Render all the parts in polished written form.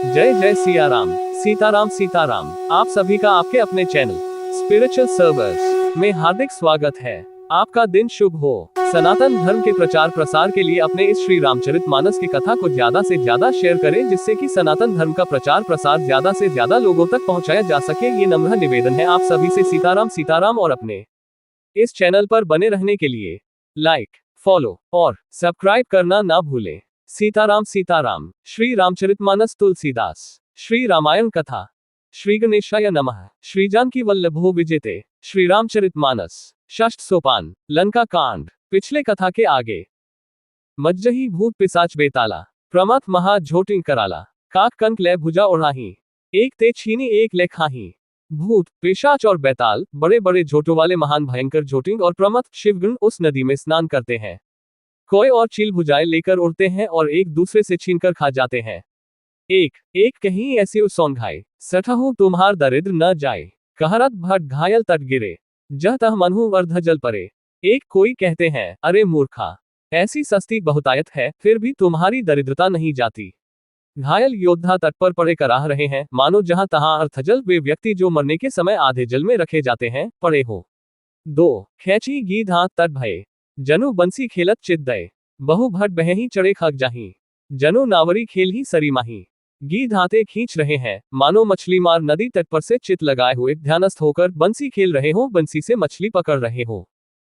जय जय सिया राम, सीताराम सीताराम। आप सभी का आपके अपने चैनल स्पिरिचुअल सर्वर्स में हार्दिक स्वागत है। आपका दिन शुभ हो। सनातन धर्म के प्रचार प्रसार के लिए अपने इस श्री रामचरितमानस की कथा को ज्यादा से ज्यादा शेयर करें, जिससे कि सनातन धर्म का प्रचार प्रसार ज्यादा से ज्यादा लोगों तक पहुंचाया जा सके। ये नम्र निवेदन है आप सभी से। सीताराम सीताराम। और अपने इस चैनल पर बने रहने के लिए लाइक, फॉलो और सब्सक्राइब करना ना भूलें। सीताराम सीताराम। श्री रामचरितमानस तुलसीदास। श्री रामायण कथा। श्री गणेशाय नमः। श्री जानकी वल्लभो विजेते। श्री रामचरितमानस। षष्ठ सोपान, लंका कांड। पिछले कथा के आगे। मज्जही भूत पिसाच बेताला, प्रमथ महा झोटिंग कराला, काक कंक ले भुजा ओढ़ाही, एक ते छीनी एक ले खाही। भूत, पिशाच और बेताल बड़े बड़े झोटों वाले महान भयंकर झोटिंग और प्रमथ शिवगण उस नदी में स्नान करते हैं। कोय और चील भुजाएं लेकर उड़ते हैं और एक दूसरे से छीनकर खा जाते हैं। एक एक कहीं ऐसी सौंघाई, सठहु तुम्हार दरिद्र न जाए, कहरत भट घायल तट गिरे, जह तह मनहु अर्ध जल परे। एक कोई कहते हैं, अरे मूर्खा, ऐसी सस्ती बहुतायत है, फिर भी तुम्हारी दरिद्रता नहीं जाती। घायल योद्धा तट पर पड़े कराह रहे हैं, मानो जहां तहां अर्थजल वे व्यक्ति जो मरने के समय आधे जल में रखे जाते हैं, पड़े हो। दो खैची गीध हाथ तट भये, जनु बंसी खेलत चित दय, बहु भट बहही चढ़े खग जाही, जनु नावरी खेल ही सरी माही। गीध हाथे खींच रहे हैं, मानो मछली मार नदी तट पर से चित लगाए हुए ध्यानस्थ होकर बंसी खेल रहे हो, बंसी से मछली पकड़ रहे हो।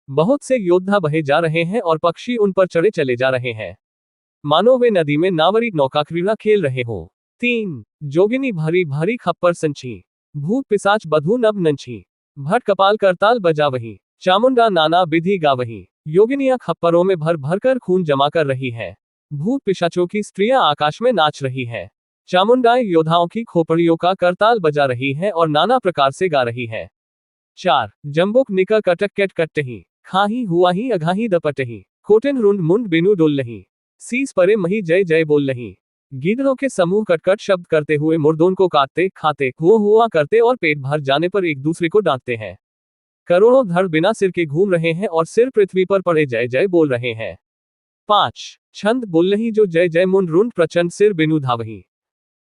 बहुत से योद्धा बहे जा रहे हैं और पक्षी उन पर चढ़े चले जा रहे हैं, मानो वे नदी में नावरी नौका क्रीड़ा खेल रहे हो। तीन जोगिनी भरी भरी खप्पर संची, भूत पिसाच बधू नभ नंची, भट कपाल करताल बजा वही, चामुंडा नाना विधि गावही। योगिनियां खप्परों में भर भर कर खून जमा कर रही है। भूत पिशाचों की स्त्रियां आकाश में नाच रही है। चामुंडाएं योद्धाओं की खोपड़ियों का करताल बजा रही है और नाना प्रकार से गा रही है। चार जम्बुक निका कटक केट कटही, खाही हुआ ही अघाही दपटही, कोटिन रुंड मुंड बिनु डोल लही, सीस परे मही जय जय बोल लही। गीदड़ों के समूह कटकट शब्द करते हुए मुर्दों को काटते खाते हुआ करते और पेट भर जाने पर एक दूसरे को डांटते हैं। करोड़ों धड़ बिना सिर के घूम रहे हैं और सिर पृथ्वी पर पड़े जय जय बोल रहे हैं। पांच छंद बोलही जो जय जय मुंड रुंड प्रचंड सिर बिनु धावही,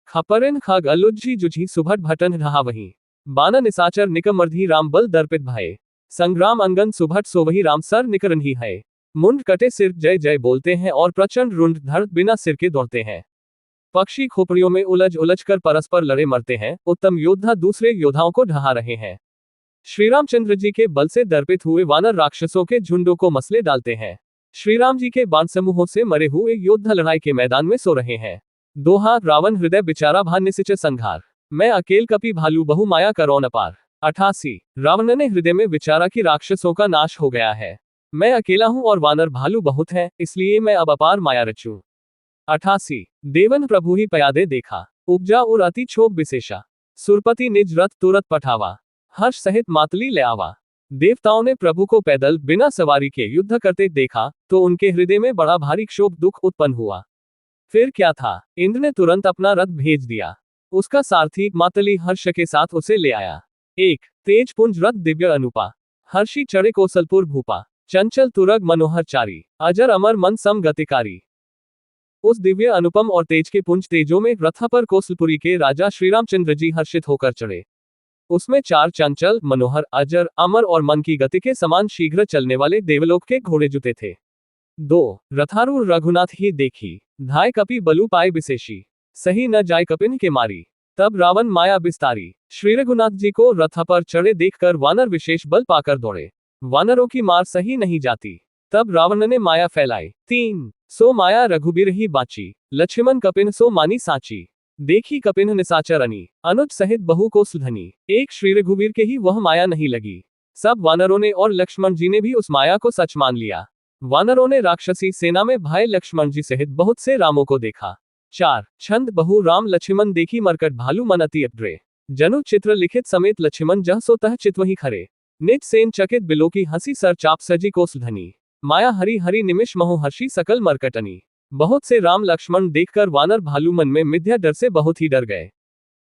खपरिन खग अलुज्जी जुझी सुभट भटन रहावही, बाना निसाचर निकमर्धी राम बल दर्पित भय, संग्राम अंगन सुभट सोवही राम सर निकरनही है। मुंड कटे सिर जय जय बोलते हैं और प्रचंड रुंड धड़ बिना सिर के दौड़ते हैं। पक्षी खोपड़ियों में उलझ उलझ कर परस्पर लड़े मरते हैं। उत्तम योद्धा दूसरे योद्धाओं को ढहा रहे हैं। श्री रामचंद्र जी के बल से दर्पित हुए वानर राक्षसों के झुंडों को मसले डालते हैं। श्री राम जी के बाण समूहों से मरे हुए योद्धा लड़ाई के मैदान में सो रहे हैं। दोहा रावण हृदय बिचारा भान्य सिच संघार, मैं अकेल कपि भालू बहु माया करौन अपार। 88 रावण ने हृदय में विचारा कि राक्षसों का नाश हो गया है, मैं अकेला हूं और वानर भालू बहुत हैं, इसलिए मैं अब अपार माया रचूं। 88 देवन प्रभु ही पयादे देखा, उपजा और अति क्षोभ विशेषा, सुरपति निज रथ तुरत पठावा, हर्ष सहित मातली ले आवा। देवताओं ने प्रभु को पैदल बिना सवारी के युद्ध करते देखा तो उनके हृदय में बड़ा भारी क्षोभ दुख उत्पन्न हुआ। फिर क्या था, इंद्र ने तुरंत अपना रथ भेज दिया, उसका सारथी मातली हर्ष के साथ उसे ले आया। एक तेज पुंज रथ दिव्य अनुपा, हर्षी चढ़े कौशलपुर भूपा, चंचल तुरग मनोहर चारी, अजर अमर मन सम गतिकारी। उस दिव्य अनुपम और तेज के पुंज तेजों में रथ पर कौशलपुरी के राजा श्री रामचंद्र जी हर्षित होकर चढ़े। उसमें 4 चंचल, मनोहर, अजर, अमर और मन की गति के समान शीघ्र चलने वाले देवलोक के घोड़े जुते थे। 2 रथारूढ़ रघुनाथ ही देखी, धाय कपि बलु पाए विशेषी, सही न जाय कपिन के मारी, तब रावण माया बिस्तारी। श्री रघुनाथ जी को रथ पर चढ़े देखकर वानर विशेष बल पाकर दौड़े, वानरों की मार सही नहीं जाती, तब रावण ने माया फैलाई। 3 सो माया रघुबीर ही बाची, लक्ष्मण कपिन सो मानी साची, देखी कपिन निसाचर अनी, अनुज सहित बहु को सुधनी। एक श्री रघुवीर के ही वह माया नहीं लगी, सब वानरों ने और लक्ष्मण जी ने भी उस माया को सच मान लिया। वानरों ने राक्षसी सेना में भाई लक्ष्मण जी सहित बहुत से रामों को देखा। 4 छंद बहु राम लक्ष्मण देखी मरकट भालू मन अति अड्रे, जनु चित्र लिखित समेत लक्ष्मण जह सो तह चितवही खरे, निज सेन चकित बिलो की हंसी सर चाप सजी को सुधनी, माया हरि हरि निमिष महु हर्षी सकल मरकटनी। बहुत से राम लक्ष्मण देखकर वानर भालू मन में मिथ्या डर से बहुत ही डर गए।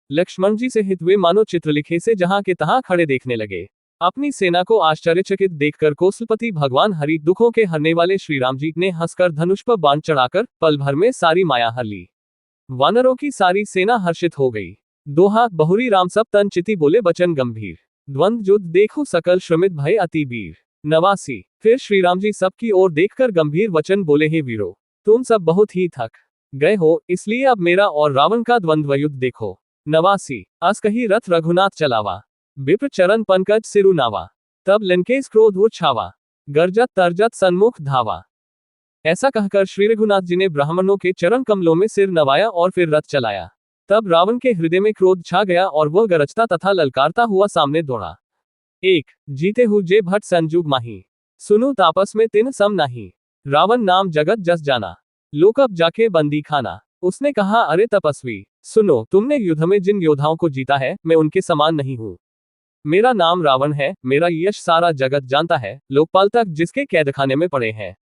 लक्ष्मण जी से हित वे मानो चित्रलिखे से जहां के तहां खड़े देखने लगे। अपनी सेना को आश्चर्यचकित देखकर कौशलपति भगवान हरि दुखों के हरने वाले श्री राम जी ने हंसकर धनुष पर बाण चढ़ाकर पल भर में सारी माया हर ली। वानरों की सारी सेना हर्षित हो गई। दोहा बहुरी राम सब तन चिति बोले बचन गंभीर। द्वंद्व युद्ध देखो सकल श्रमित भय अति वीर। 89। फिर श्री राम जी सबकी ओर देखकर गंभीर वचन बोले, हे वीरो, तुम सब बहुत ही थक गए हो, इसलिए अब मेरा और रावण का द्वंद्व युद्ध देखो। 89। अस कही रथ रघुनाथ चलावा, विप्र चरण पंकज सिरु नावा। तब लंकेश क्रोध उर छावा, गर्जत तरजत सन्मुख धावा। ऐसा कहकर श्री रघुनाथ जी ने ब्राह्मणों के चरण कमलों में सिर नवाया और फिर रथ चलाया। तब रावण के हृदय में क्रोध छा गया और वह गरजता तथा ललकारता हुआ सामने दौड़ा। 1। जीते हु जे भट संजुग माही, सुनु तापस में तिन सम नाही। रावण नाम जगत जस जाना, लोकप जाके बंदी खाना। उसने कहा, अरे तपस्वी, सुनो, तुमने युद्ध में जिन योद्धाओं को जीता है, मैं उनके समान नहीं हूं। मेरा नाम रावण है, मेरा यश सारा जगत जानता है, लोकपाल तक जिसके कैदखाने में पड़े हैं।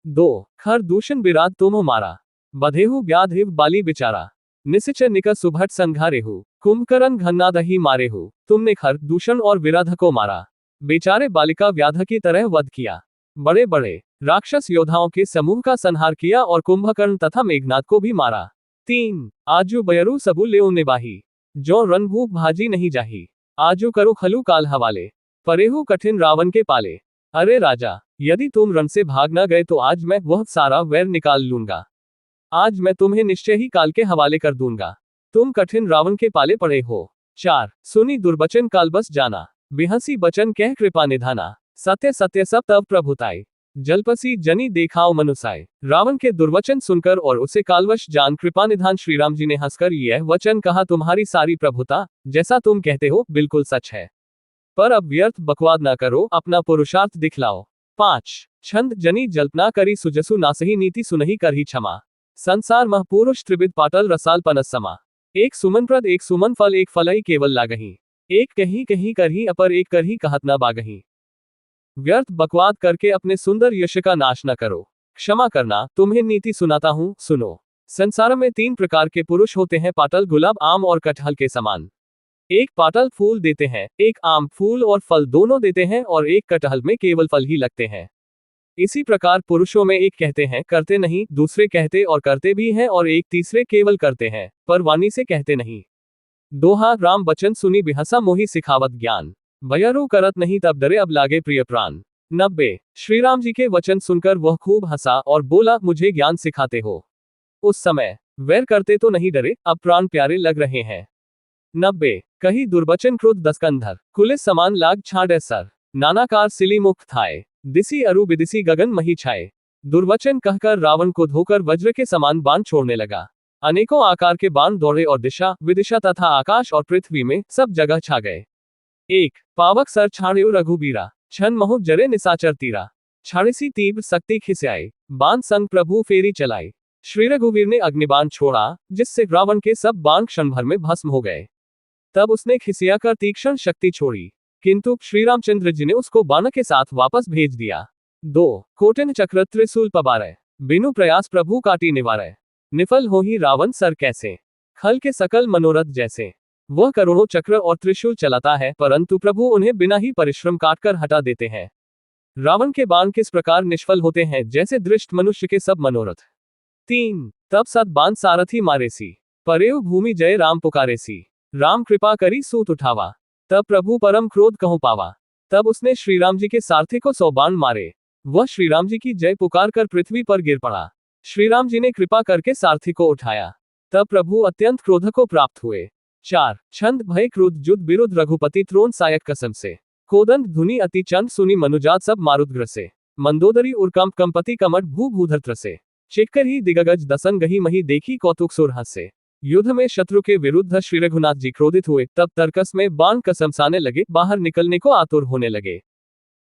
2। खर दूषण विराट तुम मारा, बधेहु व्याध हिव बाली बिचारा। निसिचर निकर सुभट संघारेहु, कुंभकर्ण घन्नादही मारेहु। तुमने खर दूषण और विराध को मारा, बेचारे बालिका व्याध की तरह वध किया। बड़े बड़े राक्षस योद्धाओं के समूह का संहार किया और कुंभकर्ण तथा मेघनाद को भी मारा। 3। आजू बयरू सबु लेउ निबाही, जो रणभूप भाजी नहीं जाही। आजू करो खलु काल हवाले, परेहु कठिन रावण के पाले। अरे राजा, यदि तुम रण से भाग न गए तो आज मैं वह सारा वैर निकाल लूंगा। आज मैं तुम्हें निश्चय ही काल के हवाले कर दूंगा। तुम कठिन रावण के पाले पड़े हो। 4। सुनी दुर्बचन काल बस जाना, बेहसी बचन कह कृपा निधाना। सत्य सत्य सब तब प्रभुताई, जलपसी जनी देखाओ मनुसाय। रावण के दुर्वचन सुनकर और उसे कालवश जान कृपा निधान श्री राम जी ने हंसकर यह वचन कहा, तुम्हारी सारी प्रभुता, जैसा तुम कहते हो, बिल्कुल सच है। पर अब व्यर्थ बकवाद ना करो, अपना पुरुषार्थ दिखलाओ। 5। छंद जनी जल्पना करी सुजसु नासही नीति सुनही करही क्षमा। संसार मह पुरुष त्रिविध पाटल रसाल पनस समा। एक सुमन प्रद एक सुमन फल, एक फलही केवल लागही। एक कहीं कहीं करही अपर, एक करही कहत ना बागही। व्यर्थ बकवाद करके अपने सुंदर यश का नाश न करो। क्षमा करना, तुम्हें नीति सुनाता हूं, सुनो। संसार में 3 प्रकार के पुरुष होते हैं, पाटल, गुलाब, आम और कटहल के समान। एक पाटल फूल देते हैं, एक आम फूल और फल दोनों देते हैं, और एक कटहल में केवल फल ही लगते हैं। इसी प्रकार पुरुषों में एक कहते हैं करते नहीं, दूसरे कहते और करते भी हैं, और एक तीसरे केवल करते हैं पर वाणी से कहते नहीं। दोहा राम बचन सुनी बिहसा मोहि सिखावत ज्ञान, भयरु करत नहीं तब डरे अब लागे प्रिय प्राण। 90। श्री राम जी के वचन सुनकर वह खूब हंसा और बोला, मुझे ज्ञान सिखाते हो। उस समय वैर करते तो नहीं डरे, अब प्राण प्यारे लग रहे हैं। 90। कही दुर्बचन क्रोध दस्कंधर, कुलिस समान लाग छाड़े सर। नानाकार सिली मुख थाए, दिसी अरु विदिसी गगन मही छाए। दुर्वचन कहकर रावण को धोकर वज्र के समान बाण छोड़ने लगा। अनेकों आकार के बाण दौड़े और दिशा विदिशा तथा आकाश और पृथ्वी में सब जगह छा गए। 1। पावक सर छाड़्यो रघुबीरा, छन महु जरे निसाचर तीरा। छाड़सी तीव्र शक्ति खिस्याई, बाण संग प्रभु फेरी चलाई। श्री रघुवीर ने अग्निबाण छोड़ा, जिससे रावण के सब बाण क्षण भर में भस्म हो गए। तब उसने खिसिया कर तीक्ष्ण शक्ति छोड़ी, किंतु श्री रामचंद्र जी ने उसको बाण के साथ वापस भेज दिया। 2। कोटिन चक्र त्रिशूल पबारै, बिनु प्रयास प्रभु काटी निवारै। निफल हो ही रावण सर कैसे, खल के सकल मनोरथ जैसे। वह करोड़ों चक्र और त्रिशूल चलाता है, परंतु प्रभु उन्हें बिना ही परिश्रम काटकर हटा देते हैं। रावण के बाण किस प्रकार निष्फल होते हैं, जैसे दृष्ट मनुष्य के सब मनोरथ। 3। तब सत बाण सारथी मारेसी, परेव भूमि जय राम पुकारेसी। राम कृपा करी सूत उठावा, तब प्रभु परम क्रोध कहूं पावा। तब उसने श्री राम जी के सारथी को 100 बाण मारे। वह श्री राम जी की जय पुकार कर पृथ्वी पर गिर पड़ा। श्री राम जी ने कृपा करके सारथी को उठाया। तब प्रभु अत्यंत क्रोध को प्राप्त हुए। 4। छंद भय क्रुद्ध जुद विरुद्ध रघुपति त्रोण सायक कसम से। कोदंड धुनि अति चंद सुनी मनुजात सब मारुद्र से। मंदोदरी उर्कंप कंपति कमट भू भूधर से। चिक्कर ही दिगगज दसन गही मही देखी कौतुक सुर हंसे। युद्ध में शत्रु के विरुद्ध श्री रघुनाथ जी क्रोधित हुए, तब तर्कस में बाण कसमसाने लगे, बाहर निकलने को आतुर होने लगे।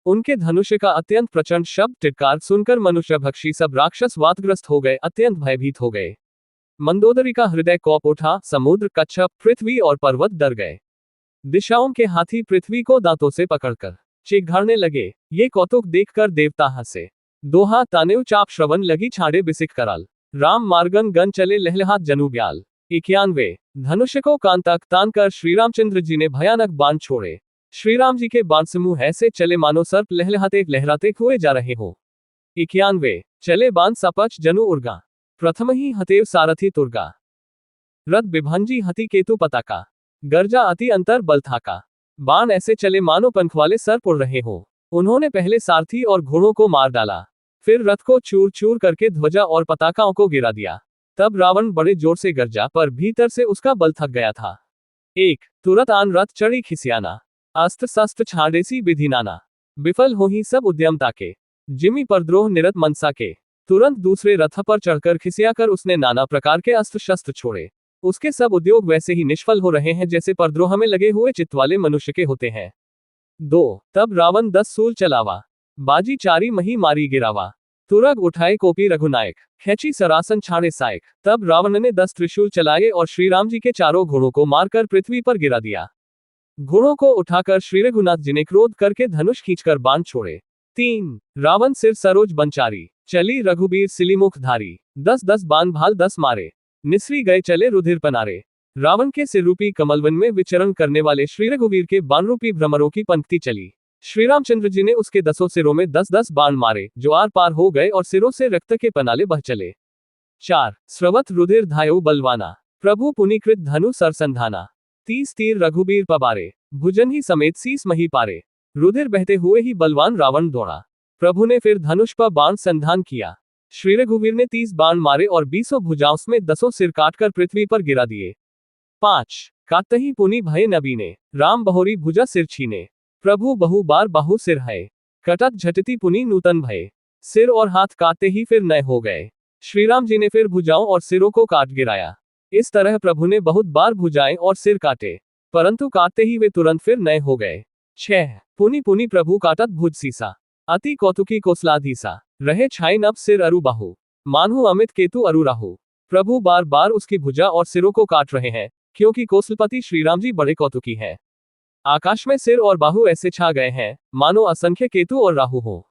उनके धनुष का अत्यंत प्रचंड शब्द टिटकार सुनकर मनुष्य भक्षी सब राक्षस वातग्रस्त हो गए, अत्यंत भयभीत हो गए। मंदोदरी का हृदय कौप उठा, समुद्र, कच्छप, पृथ्वी और पर्वत डर गए। दिशाओं के हाथी पृथ्वी को दांतों से पकड़कर चिघाड़ने लगे। ये कौतुक देखकर देवता हंसे। दोहा तानेव चाप श्रवण लगी छाड़े बिसिक कराल। राम मार्गन गन चले लहलहात जनु ब्याल। 91। धनुष्य को कान तक तान कर श्री रामचंद्र जी ने भयानक बाण छोड़े। श्री राम जी के बाण समूह ऐसे चले मानो सर्प लहलहाते हुए जा रहे हो। 91। चले बाण सपच जनु उर्गा, प्रथम ही हतेव सारथी तुर्गा। रथ बिभंजी हति केतु पताका, गर्जा अति अंतर बल थाका। बाण ऐसे चले मानो पंख वाले सर उड़ रहे हो। उन्होंने पहले सारथी और घोड़ों को मार डाला, फिर रथ को चूर चूर करके ध्वजा और पताकाओं को गिरा दिया। तब रावण बड़े जोर से गरजा, पर भीतर से उसका बल थक गया था। एक तुरत आन रथ चढ़ी खिसियाना, अस्त्र शस्त्र छाड़ेसी विधि नाना। विफल हो ही सब उद्यम ताके, जिमी परद्रोह निरत मनसा के। तुरंत दूसरे रथ पर चढ़कर खिसियाकर उसने नाना प्रकार के अस्त्र शस्त्र छोड़े। उसके सब उद्योग वैसे ही निष्फल हो रहे हैं जैसे परद्रोह में लगे हुए चित्त वाले मनुष्य के होते हैं। 2 तब रावण 10 सूल चलावा, बाजी चारी मही मारी गिरावा। तुरग उठाए कोपी रघुनायक, खेची सरासन छाड़े सायक। तब रावण ने 10 त्रिशूल चलाए और श्री राम जी के चारों घोड़ों को मारकर पृथ्वी पर गिरा दिया। घोड़ों को उठाकर श्री रघुनाथ जी ने क्रोध करके धनुष खींचकर बाण छोड़े। 3 रावण सिर सरोज बनचारी, चली रघुबीर सिलीमुख धारी। 10-10 बाण भाल 10 मारे, निसरी गए चले रुधिर पनारे। रावण के सिर रूपी कमलवन में विचरण करने वाले श्री रघुवीर के बाण रूपी भ्रमरों की पंक्ति चली। श्री रामचंद्र जी ने उसके 10 सिरों में 10-10 बाण मारे, जो आर पार हो गए और सिरों से रक्त के पनाले बह चले। 4 स्रवत रुधिर धायो बलवाना, प्रभु पुनीकृत धनु सरसंधाना। 30 तीर रघुबीर पबारे, भुजन ही समेत शीस मही पारे। रुधिर बहते हुए ही बलवान रावण दौड़ा। प्रभु ने फिर धनुष पर बाण संधान किया। श्री रघुवीर ने 30 बाण मारे और 20 भुजाओं में 10 सिर काटकर पृथ्वी पर गिरा दिए। 5 काटहि पुनि भय नबीने, राम बहोरी भुजा सिर छीने। प्रभु बहु बार बाहु सिर है, कटत झटती पुनि नूतन भय। सिर और हाथ काटते ही फिर नए हो गए। श्री राम जी ने फिर भुजाओं और सिरों को काट गिराया। इस तरह प्रभु ने बहुत बार भुजाएं और सिर काटे, परंतु काटते ही वे तुरंत फिर नए हो गए। 6 पुनि पुनि प्रभु काटत भुज सीसा, अति कौतुकी कोसलाधीसा। रहे छाई नभ सिर अरु बाहु, मानहु अमित केतु अरु राहु। प्रभु बार बार उसकी भुजा और सिरों को काट रहे हैं, क्योंकि कौशलपति श्रीराम जी बड़े कौतुकी हैं। आकाश में सिर और बाहु ऐसे छा गए हैं, मानो असंख्य केतु और राहु हो।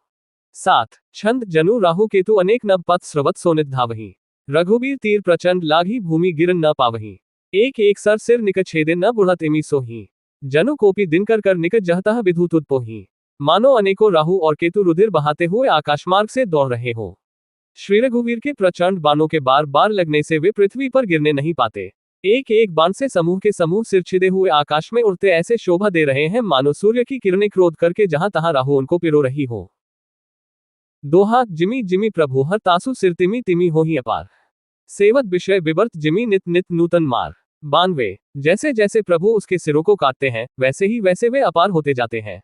7 छंद जनु राहु केतु अनेक नभ पथ स्रवत सोनित धावही। रघुबीर तीर प्रचंड लाघी भूमि गिरन न पावही। एक एक सर सिर निकट छेदे न बुढ़त इमी सोही। जनु कोपी दिन कर निकट जहतः विधु तुद पोही। मानो अनेकों राहु और केतु रुधिर बहाते हुए आकाशमार्ग से दौड़ रहे हो। श्री रघुवीर के प्रचंड बाणों के बार बार लगने से वे पृथ्वी पर गिरने नहीं पाते। एक एक बाण से समूह के समूह सिर छिदे हुए आकाश में उड़ते ऐसे शोभा दे रहे हैं, मानो सूर्य की किरणें क्रोध करके जहां तहां राहु उनको पिरो रही हो। दोहा जिमी जिमी प्रभु हर तासु सिर तिमी तिमी हो ही अपार। सेवत विषय विवर्त जिमी नित नित नूतन मार। 92 जैसे जैसे प्रभु उसके सिरों को काटते हैं, वैसे ही वैसे वे अपार होते जाते हैं।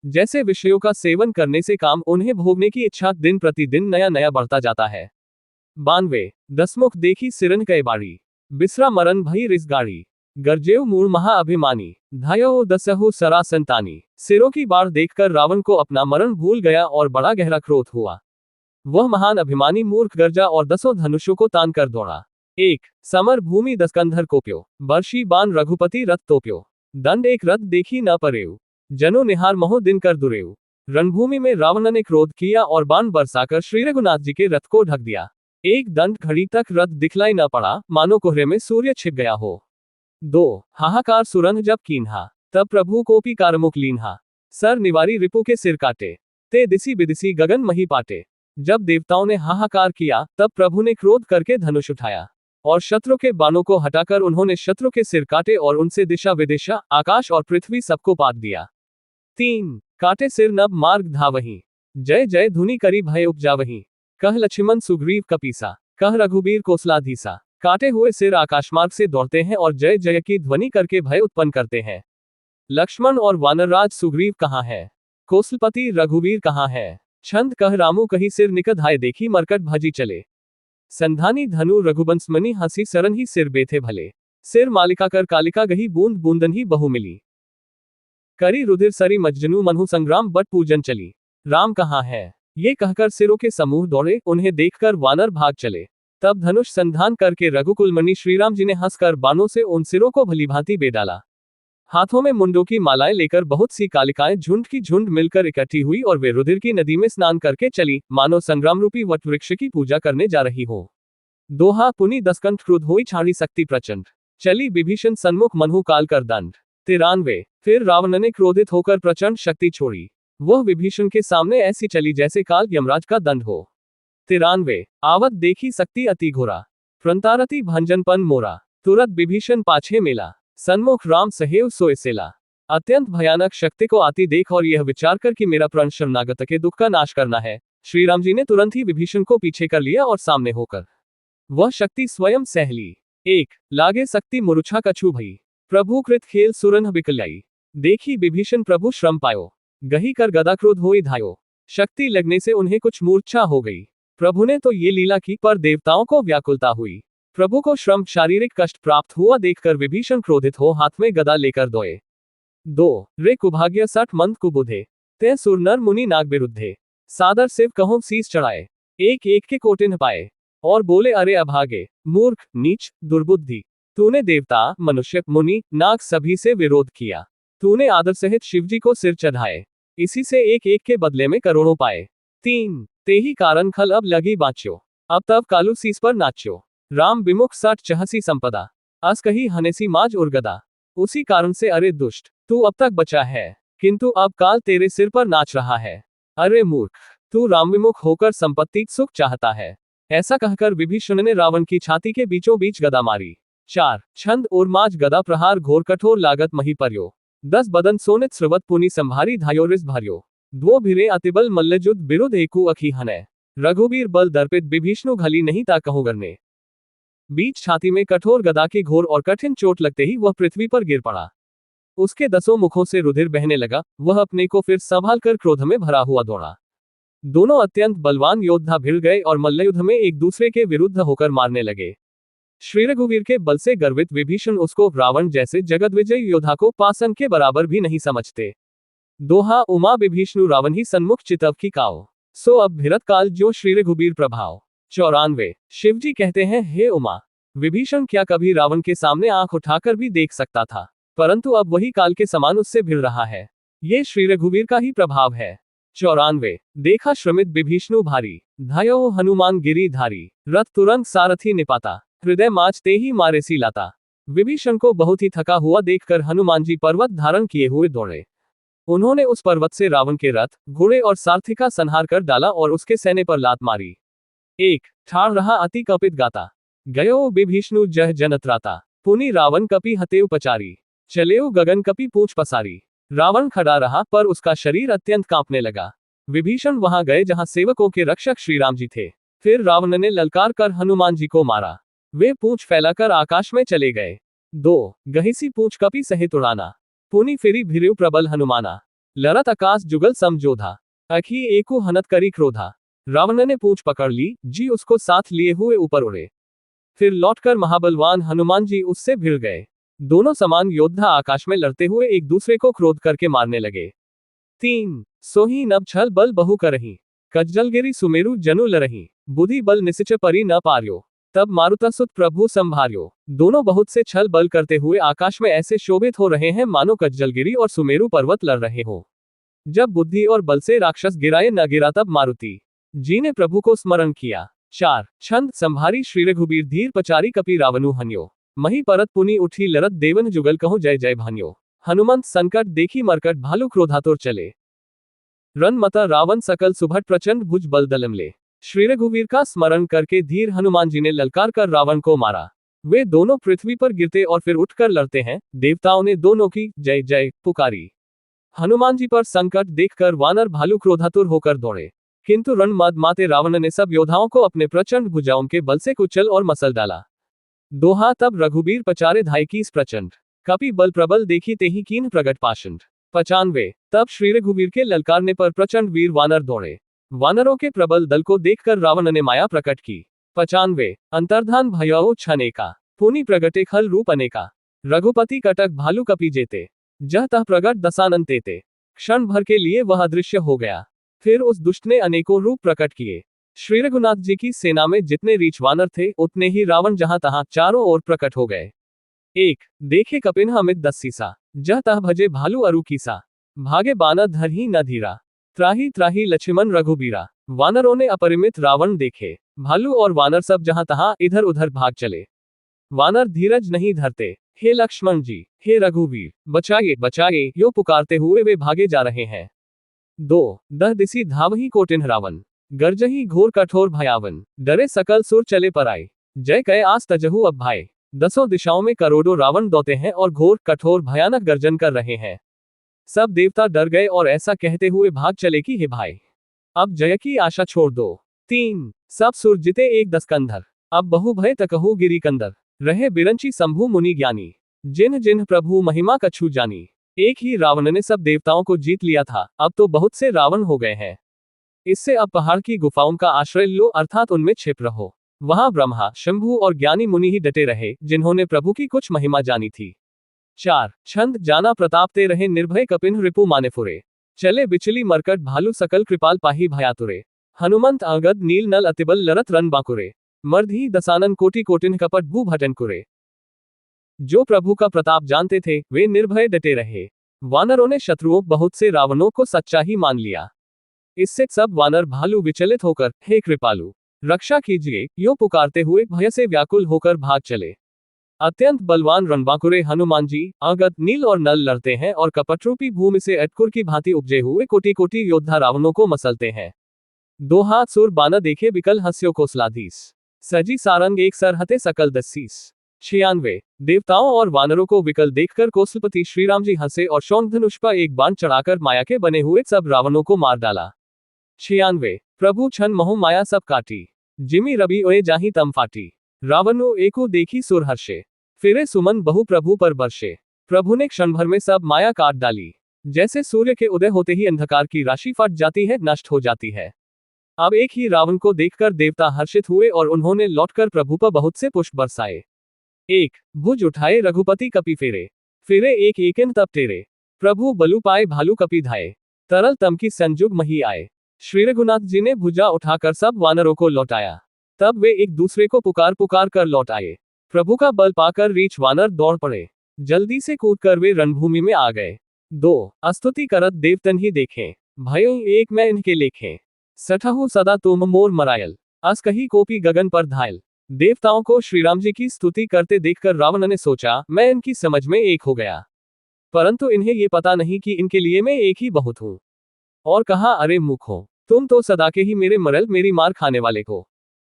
जैसे विषयों का सेवन करने से काम उन्हें भोगने की इच्छा दिन प्रतिदिन नया नया बढ़ता जाता है। 92 दसमुख देखी सिरन कई बाड़ी, बिसरा मरन भई रिस गाड़ी। गर्जेव मूल महा अभिमानी, धायो दसहु सरा संतानी। सिरों की बाढ़ देखकर रावण को अपना मरण भूल गया और बड़ा गहरा क्रोध हुआ। वह महान अभिमानी मूर्ख गर्जा और 10 धनुषों को तान कर दौड़ा। 1 समर भूमि दस्कंधर कोप्यो, बर्षी बाण रघुपति रथ तोप्यो। दंड एक रथ देखी न परेव, जनो निहार महो दिन कर दुरेव। रणभूमि में रावण ने क्रोध किया और बाण बरसाकर श्री रघुनाथ जी के रथ को ढक दिया। एक दंड घड़ी तक रथ दिखलाई न पड़ा, मानो कोहरे में सूर्य छिप गया हो। 2 हाहाकार सुरन जब कीन्हा, तब प्रभु कोपी कारमुख लीन्हा। सर निवारी रिपु के सिर काटे, ते दिसी बिदिसी गगन मही पाटे। जब देवताओं ने हाहाकार किया, तब प्रभु ने क्रोध करके धनुष उठाया और शत्रु के बाणों को हटाकर उन्होंने शत्रु के सिर काटे और उनसे दिशा विदिशा आकाश और पृथ्वी सबको पाट दिया। 3 काटे सिर नभ मार्ग धावही, जय जय धुनि करी भय उपजावही। कह लक्ष्मण सुग्रीव कपीसा, कह रघुबीर कोसलाधीसा। काटे हुए सिर आकाशमार्ग से दौड़ते हैं और जय जय की ध्वनि करके भय उत्पन्न करते हैं। लक्ष्मण और वानरराज सुग्रीव कहाँ है, कौशलपति रघुवीर कहाँ है। छंद कह रामू कही सिर निकट हाय देखी मरकट भजी चले। संधानी धनु रघुबंश मनी हंसी सरन ही सिर बेथे भले। सिर मालिका कर कालिका गही बूंद बूंदन ही बहु मिली। करी रुधिर सरी मज्जनू मनहु संग्राम बट पूजन चली। राम कहाँ है, ये कहकर सिरों के समूह दौड़े, उन्हें देखकर वानर भाग चले। तब धनुष संधान करके रघुकुल मणि श्रीराम जी ने हंसकर बाणों से उन सिरों को भलीभांति बे डाला। हाथों में मुंडों की मालाएं लेकर बहुत सी कालिकाएं झुंड की झुंड मिलकर इकट्ठी हुई और वे रुधिर की नदी में स्नान करके चली, मानो संग्राम रूपी वट वृक्ष की पूजा करने जा रही हो। दोहा पुनि दसकंठ क्रुद्ध हुई छाड़ी शक्ति प्रचंड, चली विभीषण सन्मुख मनहु काल कर दंड। 93 फिर रावण ने क्रोधित होकर प्रचंड शक्ति छोड़ी। वह विभीषण के सामने ऐसी चली जैसे काल यमराज का दंड हो। 93 आवत देखी शक्ति अति घोरा, प्रंतारति भंजन पन मोरा। तुरत विभीषण पाछे मिला, सन्मुख राम सहेव सोएसेला। अत्यंत भयानक शक्ति को आती देख और यह विचार कर कि मेरा प्रण शरणागत के दुख का नाश करना है, श्री राम जी ने तुरंत ही विभीषण को पीछे कर लिया और सामने होकर वह शक्ति स्वयं सह ली। एक लागे शक्ति मुरुछा कछु भई, प्रभु कृत खेल सुरन बिकलाई। देखी विभीषण प्रभु श्रम पायो, गही कर गदा क्रोध होई धायो। शक्ति लगने से उन्हें कुछ मूर्छा हो गई। प्रभु ने तो ये लीला की, पर देवताओं को व्याकुलता हुई। प्रभु को श्रम शारीरिक कष्ट प्राप्त हुआ देखकर विभीषण क्रोधित हो हाथ में गदा लेकर दोए। 2 रे कुभाग्य सठ मंद कुबुधे, ते सुर नर मुनि नाग विरुद्धे। सादर शिव कहो शीस चढ़ाए, एक एक के कोटिन पाए। और बोले अरे अभागे, मूर्ख, नीच, दुर्बुद्धि, तूने देवता, मनुष्य, मुनि, नाग सभी से विरोध किया। तूने आदर सहित शिवजी को सिर चढ़ाए, इसी से एक एक के बदले में करोड़ों पाए। 3 ते ही कारण खल अब लगी बाँच्यो, अब तब कालू सीस पर नाच्यो। राम विमुख सठ चहसी संपदा, अस कही हनेसी माज उर्गदा। उसी कारण से अरे दुष्ट, तू अब तक बचा है, किंतु अब काल तेरे सिर पर नाच रहा है। अरे मूर्ख, तू राम विमुख होकर संपत्ति सुख चाहता है। ऐसा कहकर विभीषण ने रावण की छाती के बीचों बीच गदा मारी। 4 छंद और माज गदा प्रहार घोर कठोर लागत मही पर्यो। 10 बदन सोनित स्रवत पुनि संभारी धायो रिस भर्यो। 2 भिरे अतिबल मल्लयुद्ध बिरुद एकु अखी हनै। रघुबीर बल दर्पित विभीषणु घली नहीं ता कहूं करने। बीच छाती में कठोर गदा की घोर और कठिन चोट लगते ही वह पृथ्वी पर गिर पड़ा। उसके 10 मुखों से रुधिर बहने लगा। वह अपने को फिर संभाल कर क्रोध में भरा हुआ दौड़ा। दोनों अत्यंत बलवान योद्धा भिड़ गए और मल्लयुद्ध में एक दूसरे के विरुद्ध होकर मारने लगे। श्री रघुवीर के बल से गर्वित विभीषण उसको रावण जैसे जगदविजयी योद्धा को पासन के बराबर भी नहीं समझते। दोहा उमा विभीषणु रावण ही सन्मुख चितव की काओ, सो अब भिरत काल जो श्री रघुबीर प्रभाव। 94 शिवजी कहते हैं, हे उमा, विभीषण क्या कभी रावण के सामने आंख उठाकर भी देख सकता था, परंतु अब वही काल के समान उससे भिड़ रहा है। ये श्री रघुवीर का ही प्रभाव है। 94 देखा श्रमित विभीषणु भारी, धायो हनुमान गिरी धारी। रथ तुरंत सारथी निपाता, हृदय माच ते ही मारे सी लाता। विभीषण को बहुत ही थका हुआ देखकर हनुमान जी पर्वत धारण किए हुए दौड़े। उन्होंने उस पर्वत से रावण के रथ, घोड़े और सारथी का संहार कर डाला और उसके सैने पर लात मारी। 1 ठाड़ रहा अति कपित गाता, गयो विभीषणु जह जनत्राता। पुनि रावण कपि हते उपचारी, चलेऊ गगन कपि पूछ पसारी। रावण खड़ा रहा पर उसका शरीर अत्यंत कांपने लगा। विभीषण वहां गए जहां सेवकों के रक्षक श्रीराम जी थे। फिर रावण ने ललकार कर हनुमान जी को मारा। वे पूंछ फैलाकर आकाश में चले गए। 2 गहिसी पूंछ कपि सहित उड़ाना, पुनि फिरी भिरेउ प्रबल हनुमाना। लरत आकाश जुगल समझोधा, अखी एकु हनत करी क्रोधा। रावण ने पूंछ पकड़ ली, जी उसको साथ लिए हुए ऊपर उड़े। फिर लौटकर महाबलवान हनुमान जी उससे भिड़ गए। दोनों समान योद्धा आकाश में लड़ते हुए एक दूसरे को क्रोध करके मारने लगे। 3 सोही नभ छल बल बहु करही, कज्जलगिरि सुमेरु जनु लरही। बुद्धि बल निसिच परी न पार्यो, तब मारुतसुत प्रभु संभार्यो। दोनों बहुत से छल बल करते हुए आकाश में ऐसे शोभित हो रहे हैं मानो कज्जलगिरी और सुमेरु पर्वत लड़ रहे हो। जब बुद्धि और बल से राक्षस गिराए न गिरा तब मारुति जी ने प्रभु को स्मरण किया। 4 छंद संभारी श्री रघुबीर धीर पचारी कपि रावणु हन्यो। मही परत पुनि उठी लरत देवन जुगल कहूं जय जय भान्यो। हनुमंत संकट देखी मरकट भालू क्रोधातुर चले। रन मता रावण सकल सुभट प्रचंड भुज बल दलम ले। श्री रघुवीर का स्मरण करके धीर हनुमान जी ने ललकार कर रावण को मारा। वे दोनों पृथ्वी पर गिरते और फिर उठकर लड़ते हैं। देवताओं ने दोनों की जय जय पुकारी। हनुमान जी पर संकट देखकर वानर भालू क्रोधातुर होकर दौड़े, किंतु रण मद माते रावण ने सब योद्धाओं को अपने प्रचंड भुजाओं के बल से कुचल और मसल डाला। दोहा तब रघुबीर पचारे धाय कीस प्रचंड, कपि बल प्रबल देखी तेहि कीन प्रगट पाषंड। 95 तब श्री रघुवीर के ललकारने पर प्रचंड वीर वानर दौड़े। वानरों के प्रबल दल को देखकर रावण ने माया प्रकट की। 95 अंतर्धान भयो छनेका, पुनि प्रगटे खल रूप अनेका। रघुपति कटक भालू कपि जेते, जह तह प्रगट दसानन तेते। क्षण भर के लिए वह अदृश्य हो गया। फिर उस दुष्ट ने अनेकों रूप प्रकट किए। श्री रघुनाथ जी की सेना में जितने रीछ वानर थे उतने ही रावण जहां तहां चारों ओर प्रकट हो गए। 1 देखे कपिन अमित दस्सीसा, जह तह भजे भालू अरु कीसा। भागे बानर धर ही न धीरा, त्राही त्राही लक्ष्मण रघुबीरा। वानरों ने अपरिमित रावण देखे। भालू और वानर सब जहां तहां इधर उधर भाग चले। वानर धीरज नहीं धरते। हे लक्ष्मण जी, हे रघुवीर, बचाइए बचाइए यो पुकारते हुए वे भागे जा रहे हैं। 2 दह दिसी धावही कोटिन रावण, गर्जही घोर कठोर भयावन। डरे सकल सुर चले पर आए, जय कय आस तजहु अब भाई। 10 दिशाओं में करोड़ों रावण दौड़ते हैं और घोर कठोर भयानक गर्जन कर रहे हैं। सब देवता डर गए और ऐसा कहते हुए भाग चले कि हे भाई, अब जय की आशा छोड़ दो। 3 सब सुर जिते एक 10 कंधर, अब बहु भय तकहु गिरी कंदर, रहे बिरंची शंभु मुनि ज्ञानी, जिन्ह जिन्ह प्रभु महिमा कछु जानी। एक ही रावण ने सब देवताओं को जीत लिया था, अब तो बहुत से रावण हो गए हैं। इससे अब पहाड़ की गुफाओं का आश्रय लो, अर्थात उनमें छिप रहो। वहां ब्रह्मा, शंभु और ज्ञानी मुनि ही डटे रहे, जिन्होंने प्रभु की कुछ महिमा जानी थी। 4 छंद जाना प्रताप ते रहे निर्भय कपिन रिपु माने फुरे, चले बिचली मरकट भालू सकल कृपाल पाही भयातुरे, हनुमंत अंगद नील नल अतिबल लरत रन बाकुरे, मर्धी दसानन कोटि कोटिन कपट भू भटन कुरे। जो प्रभु का प्रताप जानते थे वे निर्भय डटे रहे। वानरों ने शत्रुओं बहुत से रावणों को सच्चा ही मान लिया। इससे सब वानर भालू विचलित होकर हे कृपालु रक्षा कीजिए यो पुकारते हुए भय से व्याकुल होकर भाग चले। अत्यंत बलवान रणबांकुरे हनुमान जी, अंगद, नील और नल लड़ते हैं और कपटरूपी भूमि से अटकुर की भांति उपजे हुए कोटि कोटि योद्धा रावणों को मसलते हैं। 2 हाथ सुर बाना देखे बिकल हंस्यो कोसलाधीस, सजी सारंग एक सर हते सकल दस्सीस। 96 देवताओं और वानरों को विकल देखकर कौशलपति श्रीराम जी हंसे और शौंखधनुष पर एक बाण चढ़ाकर माया के बने हुए सब रावणों को मार डाला। 96 प्रभु छन महु माया सब काटी, जिमी रवि ओए जाही तम फाटी, रावणो एको देखी सुर हर्षे, फिरे सुमन बहु प्रभु पर बरसे। प्रभु ने क्षण भर में सब माया काट डाली। जैसे सूर्य के उदय होते ही अंधकार की राशि फट जाती है, नष्ट हो जाती है। अब एक ही रावण को देखकर देवता हर्षित हुए और उन्होंने लौटकर प्रभु पर बहुत से पुष्प बरसाए। 1 भुज उठाए रघुपति कपि फेरे, फिरे एक एकिन तब तेरे, प्रभु बलु पाए भालू कपि धाये, तरल तम की संजुग मही आए। श्री रघुनाथ जी ने भुजा उठाकर सब वानरों को लौटाया। तब वे एक दूसरे को पुकार पुकार कर लौट आए। प्रभु का बल पाकर रीछ वानर दौड़ पड़े। जल्दी से कूदकर वे रणभूमि में आ गए। 2 स्तुति करत देवतन ही देखें, भयो एक मैं इनके लेखें, सठहु सदा तुम मोर मरायल, अस कही कोपी गगन पर धायल। देवताओं को श्रीराम जी की स्तुति करते देखकर रावण ने सोचा मैं इनकी समझ में एक हो गया, परंतु इन्हें ये पता नहीं कि इनके लिए मैं एक ही बहुत हूं। और कहा अरे मूर्खों, तुम तो सदा के ही मेरे मरल मेरी मार खाने वाले को।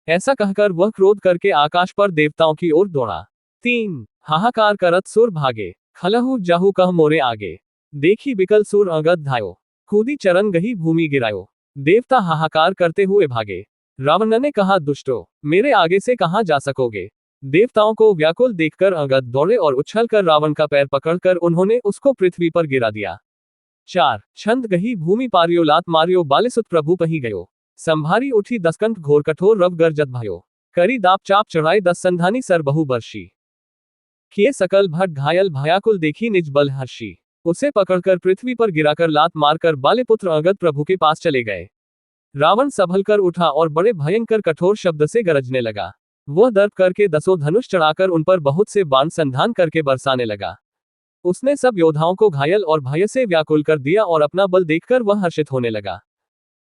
ऐसा कहकर वह क्रोध करके आकाश पर देवताओं की ओर दौड़ा। 3 हाहाकार करत सुर भागे, खलहु जाहु कह मोरे आगे, देखी बिकल सुर अंगद धायो, कूदी चरण गही भूमि गिरायो। देवता हाहाकार करते हुए भागे। रावण ने कहा दुष्टो, मेरे आगे से कहां जा सकोगे। देवताओं को व्याकुल देखकर अंगद दौड़े और उछलकर रावण का पैर पकड़कर उन्होंने उसको पृथ्वी पर गिरा दिया। 4 छंद गही भूमि पारियो लात मारियो बालिसुत प्रभु पही गयो, संभारी उठी 10 कंठ घोर कठोर रव गरजत भयो, करी दाप चाप चढ़ाई 10 संधानी सर बहु बर्षी, किए सकल भट घायल भयाकुल देखी निज बल हर्षी। उसे पकड़कर पृथ्वी पर गिराकर लात मारकर बालिपुत्र अंगद प्रभु के पास चले गए। रावण संभल कर उठा और बड़े भयंकर कठोर शब्द से गरजने लगा। वह दर्प करके 10 धनुष चढ़ाकर उन पर बहुत से बाण संधान करके बरसाने लगा। उसने सब योद्धाओं को घायल और भय से व्याकुल कर दिया और अपना बल देखकर वह हर्षित होने लगा।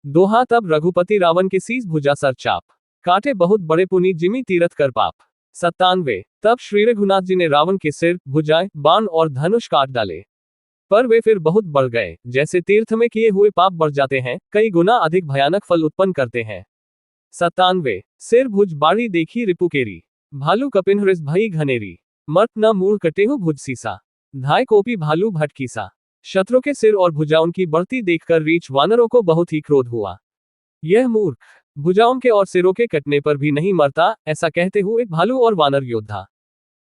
2 हाथ अब रघुपति रावण के शीस भुजा सर चाप, काटे बहुत बड़े पुनि जिमी तीरथ कर पाप। 97 तब श्री रघुनाथ जी ने रावण के सिर, भुजाएं, बाण और धनुष काट डाले, पर वे फिर बहुत बढ़ गए। जैसे तीर्थ में किए हुए पाप बढ़ जाते हैं, कई गुना अधिक भयानक फल उत्पन्न करते हैं। 97 सिर भुज बाढ़ी देखी रिपुकेरी, भालू कपिन हृस भई घनेरी, मर्त न मूल कटेहु भुज सीसा, धाय कोपी भालू भटकीसा। शत्रु के सिर और भुजाओं की बढ़ती देखकर रीछ वानरों को बहुत ही क्रोध हुआ। यह मूर्ख भुजाओं के और सिरों के कटने पर भी नहीं मरता, ऐसा कहते हुए भालू और वानर योद्धा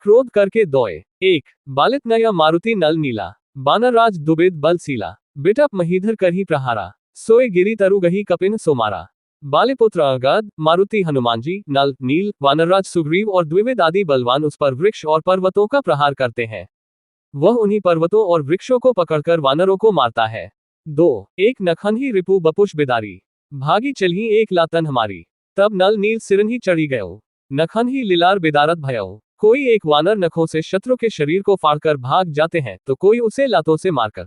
क्रोध करके दौड़े। 1 बालित नया मारुति नल नीला, बानरराज दुबेद बल सीला, बिटप महीधर करही प्रहारा, सोए गिरी तरु गही कपिन सोमारा। बालिपुत्र अंगद, मारुति हनुमान जी, नल, नील, वानरराज सुग्रीव और द्विवेद आदि बलवान उस पर वृक्ष और पर्वतों का प्रहार करते हैं। वह उन्हीं पर्वतों और वृक्षों को पकड़कर वानरों को मारता है। 2 एक नखन ही रिपु बपुष बिदारी, भागी चलही एक लातन हमारी, तब नल नील सिरन ही चढ़ी गयो, नखन ही लिलार बिदारत भयो। कोई एक वानर नखों से शत्रु के शरीर को फाड़कर भाग जाते हैं तो कोई उसे लातों से मारकर।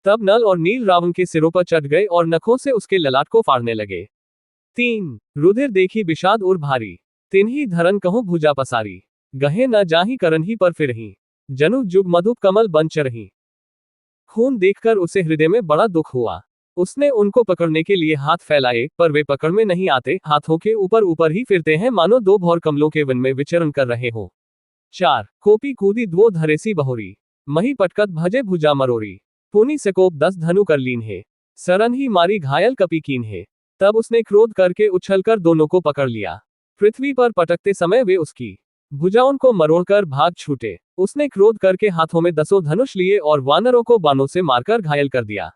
तब नल और नील रावण के सिरों पर चढ़ गए और नखों से उसके ललाट को फाड़ने लगे। 3 रुधिर देखी विषाद उर भारी, तिन्ही धरन कहूं भुजा पसारी, गहे न जाही करन ही पर फिरही, जनु जुग मधुप कमल बन चरही। खून देखकर उसे हृदय में बड़ा दुख हुआ। उसने उनको पकड़ने के लिए हाथ फैलाए, पर वे पकड़ में नहीं आते, हाथों के ऊपर ऊपर ही फिरते हैं मानो 2 भौर कमलों के वन में विचरण कर रहे हो। 4 कोपी कूदी द्वो धरेसी बहोरी, मही पटकत भजे भुजा मरोरी, पुनि सकोप 10 धनु कर लीन है, सरन ही मारी घायल कपी कीन है। तब उसने क्रोध करके उछलकर दोनों को पकड़ लिया, पृथ्वी पर पटकते समय वे उसकी भुजाओं को मरोड़कर भाग छूटे। उसने क्रोध करके हाथों में 10 धनुष लिए और वानरों को बाणों से मारकर घायल कर दिया।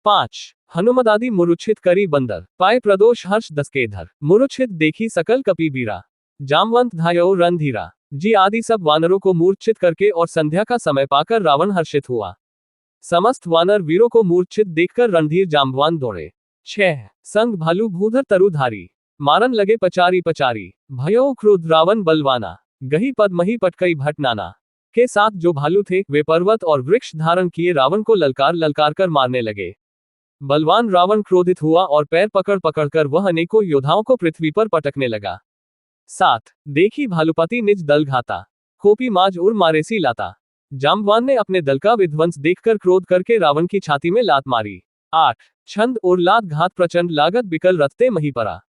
5 हनुमदादि मुरुच्छित करी बंदर, पाए प्रदोष हर्ष दसकेधर, मुरुच्छित देखी सकल कपी बीरा, जामवंत धायो रणधीरा। जी आदि सब वानरों को मूर्छित करके और संध्या का समय पाकर रावण हर्षित हुआ। समस्त वानर वीरों को मूर्छित देखकर रणधीर जाम्बवान दौड़े। 6 संग भालू भूधर तरुधारी, मारन लगे पचारी पचारी, भयो क्रुद्ध रावण बलवाना, गही पद मही पटकई भट नाना। के साथ जो भालू थे वे पर्वत और वृक्ष धारण किए रावण को ललकार ललकार कर मारने लगे। बलवान रावण क्रोधित हुआ और पैर पकड़ पकड़कर वह अनेकों योद्धाओं को पृथ्वी पर पटकने लगा। 7 देखी भालुपति निज दल घाता, खोपी माज उर मारेसी लाता। जाम्बवान ने अपने दल का विध्वंस देखकर क्रोध करके रावण की छाती में लात मारी। 8 छंद और लात घात प्रचंड लागत बिकल रत्ते मही परा,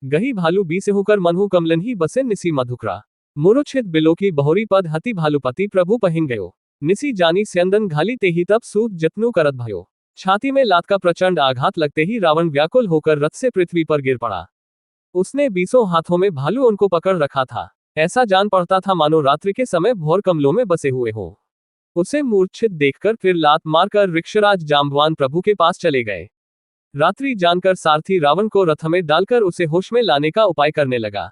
गही भालू बी से होकर मनहु कमलन ही बसे निसी मधुकरा। मुरुच्छित बिलो की बहोरी पद हति भालुपति प्रभु पहिन गयो, निसी जानी स्यंदन घाली तेही तब सूत जतनु करत भयो। छाती में लात का प्रचंड आघात लगते ही रावण व्याकुल होकर रथ से पृथ्वी पर गिर पड़ा। उसने 20 हाथों में भालू उनको पकड़ रखा था, ऐसा जान पड़ता था मानो रात्रि के समय भोर कमलों में बसे हुए हों। उसे मूर्छित देखकर फिर लात मारकर ऋक्षराज जाम्बवान प्रभु के पास चले गए। रात्रि जानकर सारथी रावण को रथ में डालकर उसे होश में लाने का उपाय करने लगा।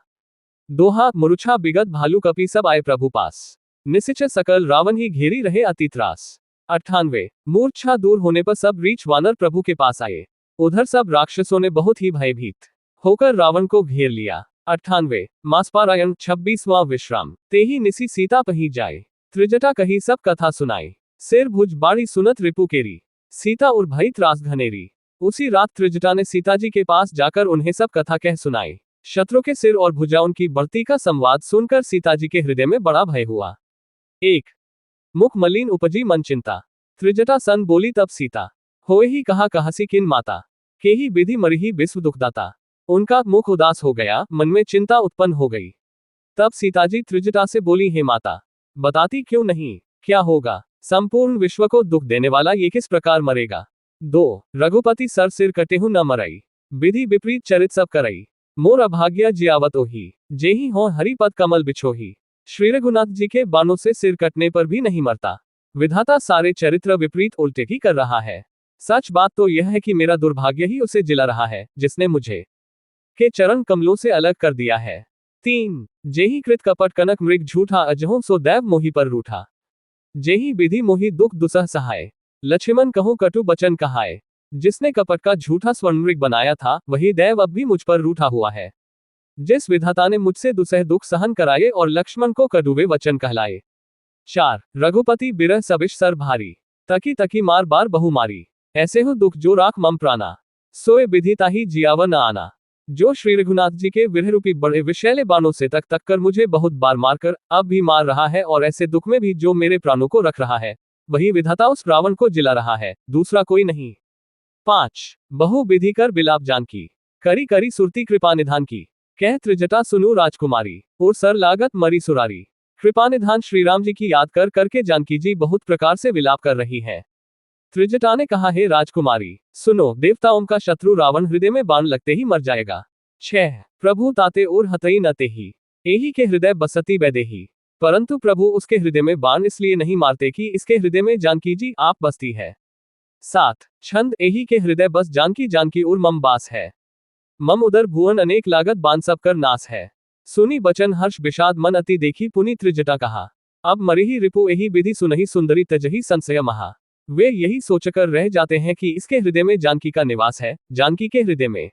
दोहा मुरुछा बिगत भालू कपि सब आए प्रभु पास, निसिच सकल रावण ही घेरी रहे अति त्रास। 98 मूर्छा दूर होने पर सब रीछ वानर प्रभु के पास आए, उधर सब राक्षसों ने बहुत ही भयभीत होकर रावण को घेर लिया। 98 मासपारायण 26वां विश्राम, तेही निसी सीता पही जाए, त्रिजटा कही सब कथा सुनाई, सिर भुज बाड़ी सुनत रिपु केरी, सीता उर भई त्रास घनेरी। उसी रात त्रिजटा ने सीताजी के पास जाकर उन्हें सब कथा कह सुनाई। शत्रु के सिर और भुजाओं की बढ़ती का संवाद सुनकर सीताजी के हृदय में बड़ा भय हुआ। 1 मुख मलिन उपजी मन चिंता, त्रिजटा सन बोली तब सीता, होए ही कहा कहसी किन माता, के ही विधि मरिही विश्व दुखदाता। उनका मुख उदास हो गया, मन में चिंता उत्पन्न हो गई। तब सीताजी त्रिजटा से बोली, हे माता, बताती क्यों नहीं, क्या होगा? संपूर्ण विश्व को दुख देने वाला ये किस प्रकार मरेगा? 2 रघुपति सर सिर कटेहु न मरई, विधि विपरीत चरित सब करई, मोर अभाग्य जियावत ओही, जेही हो हरिपद कमल बिछोही। श्री रघुनाथ जी के बाणों से सिर कटने पर भी नहीं मरता, विधाता सारे चरित्र विपरीत उल्टे ही कर रहा है। सच बात तो यह है कि मेरा दुर्भाग्य ही उसे जिला रहा है जिसने मुझे के चरण कमलों से अलग कर दिया है। 3 जेही कृत कपट कनक मृग झूठा, अजहों सो दैव मोही पर रूठा, जेही विधि मोही दुख दुसह सहाय, लक्ष्मण कहूं कटु बचन कहाय। जिसने कपट का झूठा स्वर्णमृग बनाया था वही दैव अब भी मुझ पर रूठा हुआ है। जिस विधाता ने मुझसे दुसह दुख सहन कराए और लक्ष्मण को कटुवे वचन कहलाए। 4 रघुपति बिरह सबिश सर भारी, तकी तकी मार बार बहु मारी, ऐसे हो दुख जो राख मम प्राणा, सोए विधि ताही जियावर न आना। जो श्री रघुनाथ जी के विरह रूपी बड़े विषैले बाणों से तक तक कर मुझे बहुत बार मारकर अब भी मार रहा है और ऐसे दुख में भी जो मेरे प्राणों को रख रहा है, वही विधाता उस रावण को जिला रहा है, दूसरा कोई नहीं। 5 बहु विधि कर बिलाप जानकी, करी करी सुरती कृपा निधान की, कह त्रिजटा सुनु राजकुमारी, और सर लागत मरी सुरारी। कृपा निधान श्री राम जी की याद कर करके जानकी जी बहुत प्रकार से विलाप कर रही है। त्रिजटा ने कहा, हे राजकुमारी सुनो, देवताओं का शत्रु रावण हृदय में बाण लगते ही मर जाएगा। 6 प्रभु ताते और हतई न तेही, एही के हृदय बसती वैदेही। परंतु प्रभु उसके हृदय में बाण इसलिए नहीं मारते कि इसके हृदय में जानकी जी आप बसती है। 7 छंद एही के हृदय बस जानकी जानकी उर मम बास है, मम उदर भुवन अनेक लागत बान सब कर नास है। सुनी बचन हर्ष विषाद मन अति देखी पुनि त्रिजटा कहा, अब मरिही रिपु एही विधि सुनही सुंदरी तजही संशय महा। वे यही सोचकर रह जाते हैं कि इसके हृदय में जानकी का निवास है, जानकी के हृदय में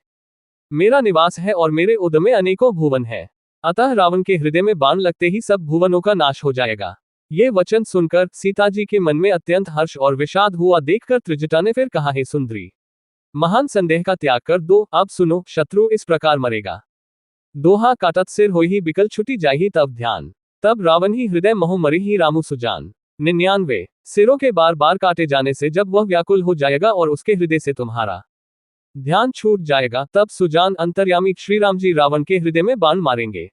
मेरा निवास है और मेरे उदर में अनेकों भुवन है। अतः रावण के हृदय में बाण लगते ही सब भुवनों का नाश हो जाएगा। ये वचन सुनकर सीता जी के मन में अत्यंत हर्ष और विषाद हुआ। देखकर त्रिजटा ने फिर कहा, हे सुंदरी, महान संदेह का त्याग कर दो, अब सुनो, शत्रु इस प्रकार मरेगा। दोहा काटत सिर होई ही बिकल छुटी जाही तब ध्यान, तब रावण ही हृदय मोह मरी ही रामु सुजान। 99 सिरों के बार बार काटे जाने से जब वह व्याकुल हो जाएगा और उसके हृदय से तुम्हारा ध्यान छूट जाएगा, तब सुजान अंतर्यामी श्री राम जी रावण के हृदय में बाण मारेंगे।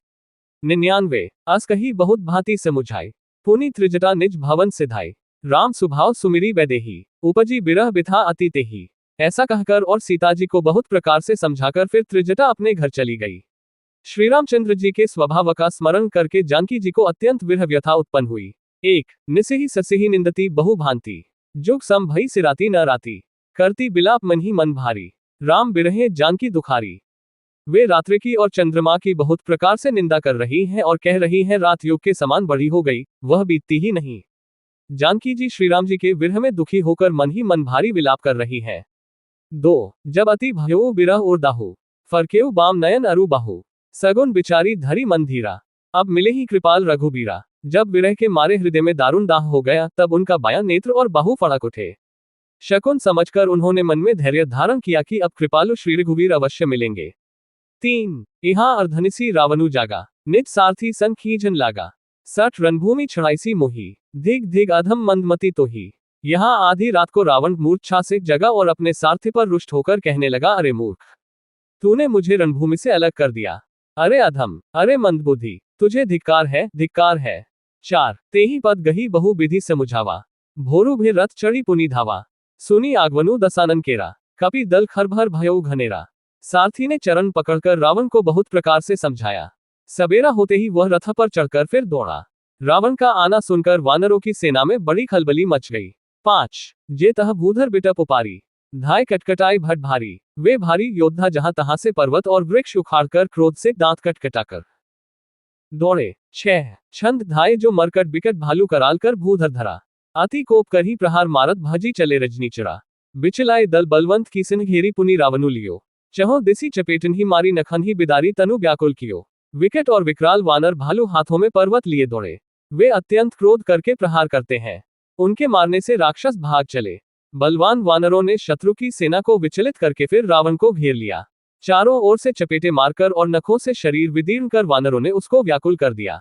99 अस कही बहुत भांति समुझाई, पुनि त्रिजटा निज भवन सिधाई, राम सुभाव सुमिरी वैदेही, उपजी बिरह बिथा अति तेही। ऐसा कहकर और सीता जी को बहुत प्रकार से समझाकर फिर त्रिजटा अपने घर चली गई। श्री रामचंद्र जी के स्वभाव का स्मरण करके जानकी जी को अत्यंत विरह व्यथा उत्पन्न हुई। 1 निसेही ससेही निंदती बहु भांति, जुग सम भई सिराती न राती, करती बिलाप मन ही मन भारी, राम बिरहे जानकी दुखारी। वे रात्रि की और चंद्रमा की बहुत प्रकार से निंदा कर रही हैं और कह रही हैं रात योग के समान बड़ी हो गई, वह बीतती ही नहीं। जानकी जी श्रीराम जी के विरह में दुखी होकर मन ही मन भारी विलाप कर रही हैं। 2 जब अति भयो बिरह उर दाहु, फरकेउ बाम नयन अरु बाहु, सगुन बिचारी धरी मन धीरा, अब मिले ही कृपाल रघुबीरा। जब विरह के मारे हृदय में दारुण दाह हो गया तब उनका बायां नेत्र और बाहु फड़क उठे। शकुन समझकर उन्होंने मन में धैर्य धारण किया कि अब कृपालु श्री रघुवीर अवश्य मिलेंगे। 3 यहाँ अर्धनिसी रावणु जागा, निज सारथी सन खींचन लागा, सठ रणभूमि छड़ाईसी मोही, धिग धिग अधम मंदमती तोही। यहाँ आधी रात को रावण मूर्छा से जगा और अपने सारथी पर रुष्ट होकर कहने लगा, अरे मूर्ख, तूने मुझे रणभूमि से अलग कर दिया। अरे अधम, अरे मंदबुद्धि, तुझे धिक्कार है, धिक्कार है। 4 तेही पद गही बहु विधि समुझावा, भोरु भी रथ चढ़ी पुनि धावा, सुनी आगवनु दसानन केरा, कपि दल खरभर भयो घनेरा। सारथी ने चरण पकड़कर रावण को बहुत प्रकार से समझाया। सवेरा होते ही वह रथ पर चढ़कर फिर दौड़ा। रावण का आना सुनकर वानरों की सेना में बड़ी खलबली मच गई। 5 जे तह भूधर बिटप उपारी, धाय कटकटाई भट भारी, वे भारी योद्धा जहां तहां से पर्वत और वृक्ष उखाड़कर क्रोध से दांत कटकटाकर दौड़े। 6 छंद धाय जो मरकट बिकट भालू कराल कर भूधर धरा, अति कोप कर ही प्रहार मारत भजी चले रजनी चढ़ा, बिचलाए दल बलवंत की सिंह घेरी पुनि रावणु लियो, चहो दिसी चपेटन ही मारी नखन ही बिदारी तनु व्याकुल कियो। विकट और विकराल वानर भालू हाथों में पर्वत लिए दौड़े, वे अत्यंत क्रोध करके प्रहार करते हैं। उनके मारने से राक्षस भाग चले। बलवान वानरों ने शत्रु की सेना को विचलित करके फिर रावण को घेर लिया। चारों ओर से चपेटे मारकर और नखों से शरीर विदीर्ण कर वानरों ने उसको व्याकुल कर दिया।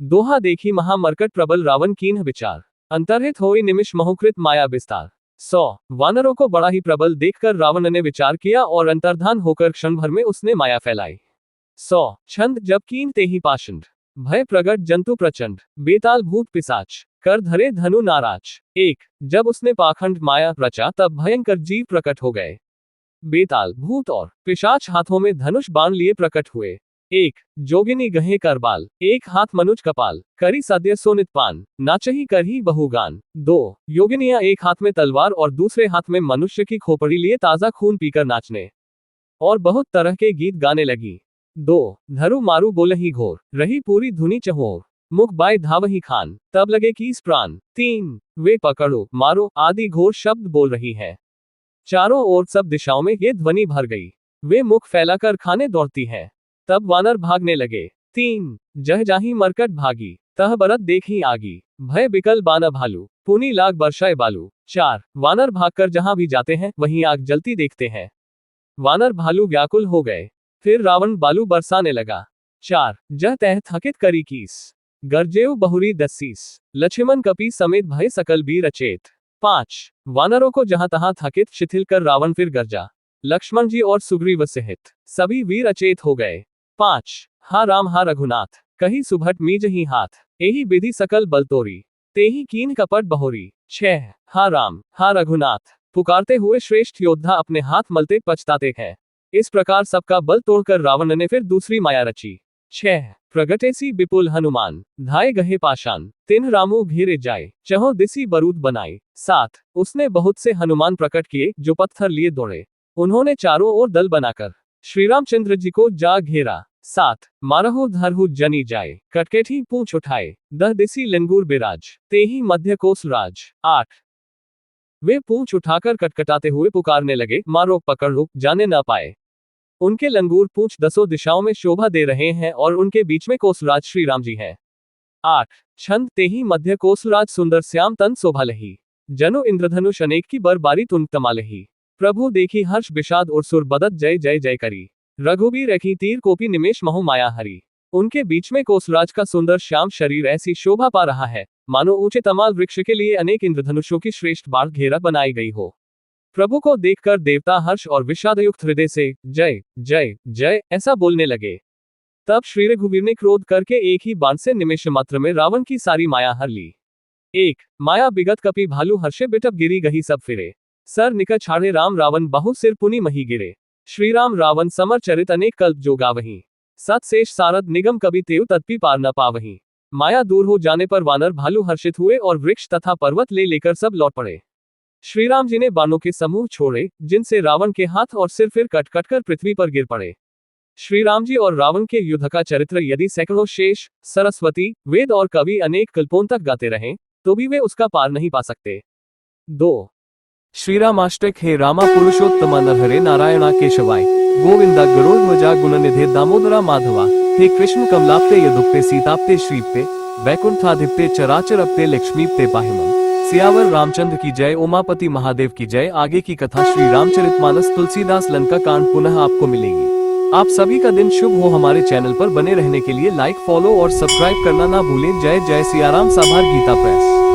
दोहा देखी महामरकट प्रबल रावण कीन्ह विचार, अंतर्हित होई निमिष महुकृत माया विस्तार। 100 वानरों को बड़ा ही प्रबल देखकर रावण ने विचार किया और अंतर्धान होकर क्षण भर में उसने माया फैलाई। 100 छंद जब कीन ते ही पाषंड, भय प्रगट जंतु प्रचंड, बेताल भूत पिशाच, कर धरे धनु नाराज। 1 जब उसने पाखंड माया रचा तब भयंकर जीव प्रकट हो गए। बेताल भूत और पिशाच हाथों में धनुष बाण लिए प्रकट हुए। 1 जोगिनी गहे करबाल, एक हाथ मनुज कपाल, करी सद्य सोनित पान, नाचही करही बहुगान। 2 योगिनियां एक हाथ में तलवार और दूसरे हाथ में मनुष्य की खोपड़ी लिए ताजा खून पीकर नाचने और बहुत तरह के गीत गाने लगी। 2 धरु मारू बोलही घोर, रही पूरी धुनी चहोर, मुख बाय धावही खान, तब लगे कीस प्राण। 3 वे पकड़ो मारो आदि घोर शब्द बोल रही है। चारों ओर सब दिशाओं में ये ध्वनि भर गई, वे मुख फैलाकर खाने दौड़ती हैं। तब वानर भागने लगे। 3 जह जाही मरकट भागी, तह बरत देखी आगी, भय बिकल बाना भालू, पुनी लाग बरसाए बालू। 4 वानर भागकर जहां भी जाते हैं वहीं आग जलती देखते हैं। वानर भालू व्याकुल हो गए, फिर रावण बालू बरसाने लगा। 4 जह तह थकित करी कीस, गरजेऊ बहुरी दस्सीस, लक्ष्मण कपि समेत भय सकल बीर अचेत। 5 वानरों को जहां तहां थकित शिथिल कर रावण फिर गरजा, लक्ष्मण जी और सुग्रीव सहित सभी वीर अचेत हो गए। 5 हा राम हा रघुनाथ, कही सुभट मीजही हाथ, एही विधि सकल बल तोरी, तेही कीन कपट बहोरी। 6 हा राम हा रघुनाथ, पुकारते हुए श्रेष्ठ योद्धा अपने हाथ मलते पछताते हैं। इस प्रकार सबका बल तोड़कर रावण ने फिर दूसरी माया रची। 6 प्रगटेसी विपुल हनुमान, धाय गहे पाषाण, तिन्ह रामू घेरे जाए, चहो दिसी बरूद बनाए। 7 उसने बहुत से हनुमान प्रकट किए जो पत्थर लिए दौड़े, उन्होंने चारों ओर दल बनाकर श्री रामचंद्र जी को जा घेरा। 7 मारहु धरहु जनी जाए, कटकेठी पूंछ उठाए, दह दिसी लिंगूर बिराज, तेही मध्य कोस राज। 8 वे पूंछ उठाकर कटकटाते हुए पुकारने लगे, मारो पकड़ लो जाने न पाए। उनके लंगूर पूंछ 10 दिशाओं में शोभा दे रहे हैं और उनके बीच में कोसराज श्री राम जी हैं। 8 छंद तेही मध्य कोसराज सुंदर श्याम तन शोभा लही, जनु इंद्रधनुष अनेक की बर बारी तुम तमालही, प्रभु देखी हर्ष विषाद और सुर बदत जय जय जय करी, रघुबीर रखी तीर कोपी निमेश महु माया हरी। उनके बीच में कोसराज का सुंदर श्याम शरीर ऐसी शोभा पा रहा है मानो ऊंचे तमाल वृक्ष के लिए अनेक इंद्रधनुषों की श्रेष्ठ बाढ़ घेरा बनाई गई हो। प्रभु को देखकर देवता हर्ष और विषादयुक्त हृदय से जय जय जय ऐसा बोलने लगे। तब श्री रघुवीर ने क्रोध करके एक ही बाण से निमेष मात्र में रावण की सारी माया हर ली। एक माया बिगत कपि भालू हर्षे बिटप गिरी गही सब फिरे। सर निकट छाड़े राम रावण बहु सिर पुनि मही गिरे। श्री राम रावण समर चरित अनेक कल्प जो गावहीं। सत शेष सारद निगम कवि तेव तत्पि पार न पावहीं। माया दूर हो जाने पर वानर भालू हर्षित हुए और वृक्ष तथा पर्वत ले लेकर सब लौट पड़े। श्री राम जी ने बाणों के समूह छोड़े, जिनसे रावण के हाथ और सिर फिर कट कट कर पृथ्वी पर गिर पड़े। श्री राम जी और रावण के युद्ध का चरित्र यदि सैकड़ों शेष, सरस्वती, वेद और कवि अनेक कल्पों तक गाते रहें, तो भी वे उसका पार नहीं पा सकते। 2 श्रीरामाष्टक। हे रामा पुरुषोत्तमा नरहरे नारायणा केशवाय गोविंदा गरुड़ध्वजा गुणनिधे दामोदरा माधवा। हे कृष्ण कमलाप्ते यदुक्ते सीताप्ते श्रीप्ते वैकुंठाधिप्ते चराचरप्ते लक्ष्मीप्ते पाहिमम। सियावर रामचंद्र की जय। उमापति महादेव की जय। आगे की कथा श्री रामचरितमानस तुलसीदास लंका कांड पुनः आपको मिलेगी। आप सभी का दिन शुभ हो। हमारे चैनल पर बने रहने के लिए लाइक, फॉलो और सब्सक्राइब करना ना भूलें। जय जय सियाराम। साभार गीता प्रेस।